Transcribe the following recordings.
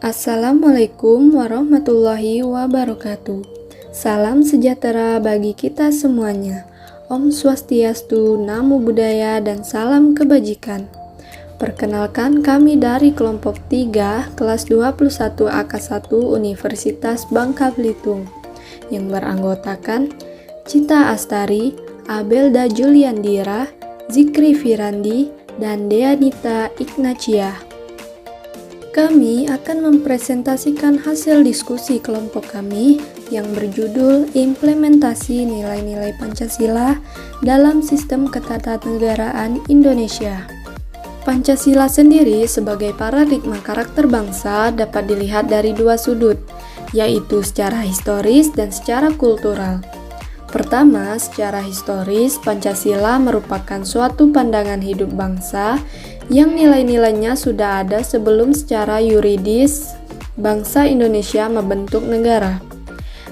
Assalamualaikum warahmatullahi wabarakatuh. Salam sejahtera bagi kita semuanya. Om Swastiastu, Namo Buddhaya, dan salam kebajikan. Perkenalkan, kami dari kelompok 3 kelas 21 AK1 Universitas Bangka Belitung yang beranggotakan Cita Astari, Abelda Juliandira, Zikri Firandi, dan Deanita Ignacia. Kami akan mempresentasikan hasil diskusi kelompok kami yang berjudul Implementasi Nilai-Nilai Pancasila dalam Sistem Ketatanegaraan Indonesia. Pancasila sendiri sebagai paradigma karakter bangsa dapat dilihat dari dua sudut, yaitu secara historis dan secara kultural. Pertama, secara historis, Pancasila merupakan suatu pandangan hidup bangsa yang nilai-nilainya sudah ada sebelum secara yuridis bangsa Indonesia membentuk negara.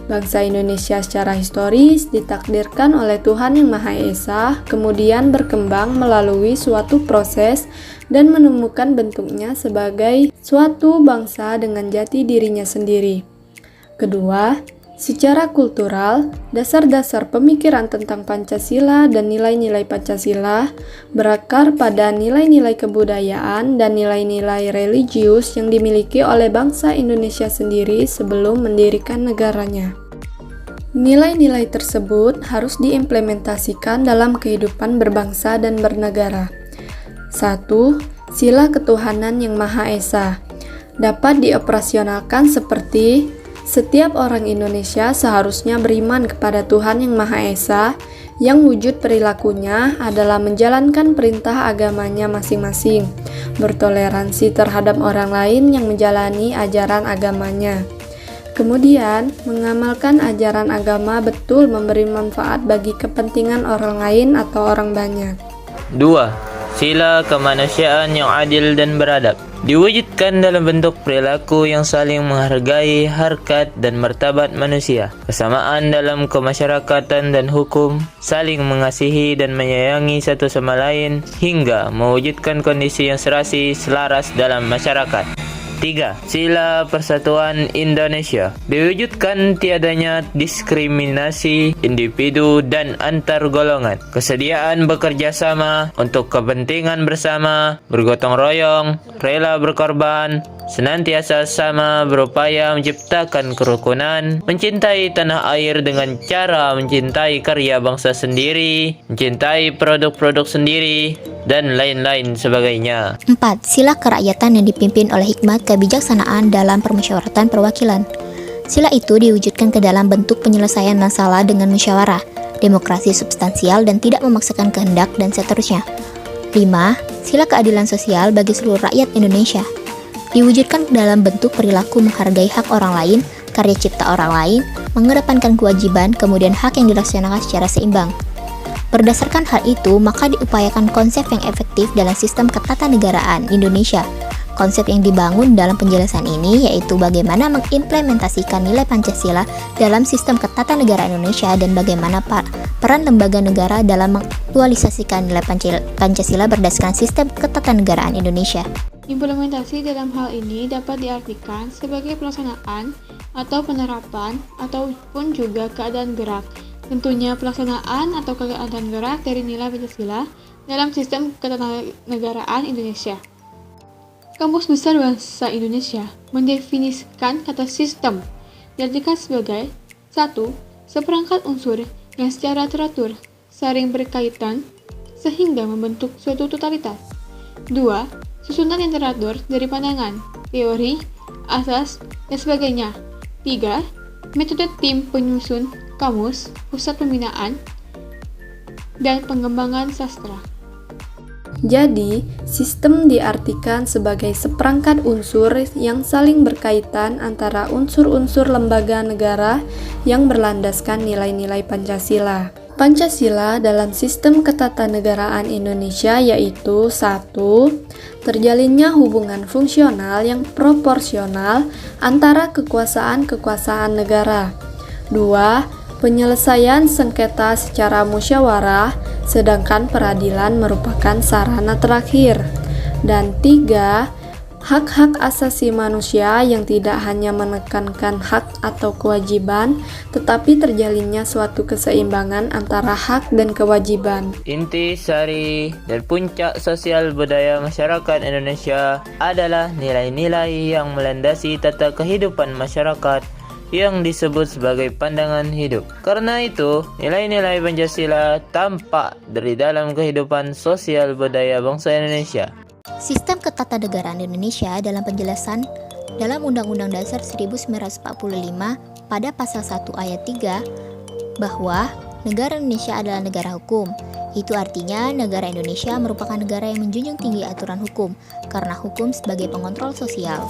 Bangsa Indonesia secara historis ditakdirkan oleh Tuhan Yang Maha Esa, kemudian berkembang melalui suatu proses dan menemukan bentuknya sebagai suatu bangsa dengan jati dirinya sendiri. Kedua, secara kultural, dasar-dasar pemikiran tentang Pancasila dan nilai-nilai Pancasila berakar pada nilai-nilai kebudayaan dan nilai-nilai religius yang dimiliki oleh bangsa Indonesia sendiri sebelum mendirikan negaranya. Nilai-nilai tersebut harus diimplementasikan dalam kehidupan berbangsa dan bernegara. 1. Sila ketuhanan yang Maha Esa dapat dioperasionalkan seperti setiap orang Indonesia seharusnya beriman kepada Tuhan Yang Maha Esa, yang wujud perilakunya adalah menjalankan perintah agamanya masing-masing, bertoleransi terhadap orang lain yang menjalani ajaran agamanya. Kemudian, mengamalkan ajaran agama betul memberi manfaat bagi kepentingan orang lain atau orang banyak. 2. Sila kemanusiaan yang adil dan beradab diwujudkan dalam bentuk perilaku yang saling menghargai harkat dan martabat manusia, kesamaan dalam kemasyarakatan dan hukum, saling mengasihi dan menyayangi satu sama lain, hingga mewujudkan kondisi yang serasi selaras dalam masyarakat. 3. Sila Persatuan Indonesia diwujudkan tiadanya diskriminasi individu dan antar golongan, kesediaan bekerja sama untuk kepentingan bersama, bergotong royong, rela berkorban, senantiasa sama berupaya menciptakan kerukunan, mencintai tanah air dengan cara mencintai karya bangsa sendiri, mencintai produk-produk sendiri, dan lain-lain sebagainya. 4. Sila kerakyatan yang dipimpin oleh hikmat kebijaksanaan dalam permusyawaratan perwakilan. Sila itu diwujudkan ke dalam bentuk penyelesaian masalah dengan musyawarah, demokrasi substansial dan tidak memaksakan kehendak, dan seterusnya. 5. Sila keadilan sosial bagi seluruh rakyat Indonesia diwujudkan ke dalam bentuk perilaku menghargai hak orang lain, karya cipta orang lain, mengedepankan kewajiban, kemudian hak yang dilaksanakan secara seimbang. Berdasarkan hal itu, maka diupayakan konsep yang efektif dalam sistem ketatanegaraan Indonesia. Konsep yang dibangun dalam penjelasan ini yaitu bagaimana mengimplementasikan nilai Pancasila dalam sistem ketatanegaraan Indonesia dan bagaimana peran lembaga negara dalam mengaktualisasikan nilai Pancasila berdasarkan sistem ketatanegaraan Indonesia. Implementasi dalam hal ini dapat diartikan sebagai pelaksanaan atau penerapan ataupun juga keadaan gerak. Tentunya pelaksanaan atau keadaan gerak dari nilai Pancasila dalam sistem ketatanegaraan Indonesia. Kamus Besar Bahasa Indonesia mendefinisikan kata sistem diartikan sebagai 1. Seperangkat unsur yang secara teratur, saling berkaitan, sehingga membentuk suatu totalitas. 2. Susunan yang teratur dari pandangan, teori, asas, dan sebagainya. 3. Metode tim penyusun kamus, pusat pembinaan, dan pengembangan sastra. Jadi, sistem diartikan sebagai seperangkat unsur yang saling berkaitan antara unsur-unsur lembaga negara yang berlandaskan nilai-nilai Pancasila. Pancasila dalam sistem ketatanegaraan Indonesia yaitu 1. Terjalinnya hubungan fungsional yang proporsional antara kekuasaan-kekuasaan negara. 2. Penyelesaian sengketa secara musyawarah, sedangkan peradilan merupakan sarana terakhir. Dan 3. Hak-hak asasi manusia yang tidak hanya menekankan hak atau kewajiban, tetapi terjalinnya suatu keseimbangan antara hak dan kewajiban. Inti, sari, dan puncak sosial budaya masyarakat Indonesia adalah nilai-nilai yang melandasi tata kehidupan masyarakat yang disebut sebagai pandangan hidup. Karena itu, nilai-nilai Pancasila tampak dari dalam kehidupan sosial budaya bangsa Indonesia. Sistem ketatanegaraan Indonesia dalam penjelasan dalam Undang-Undang Dasar 1945 pada pasal 1 ayat 3 bahwa negara Indonesia adalah negara hukum. Itu artinya negara Indonesia merupakan negara yang menjunjung tinggi aturan hukum karena hukum sebagai pengontrol sosial.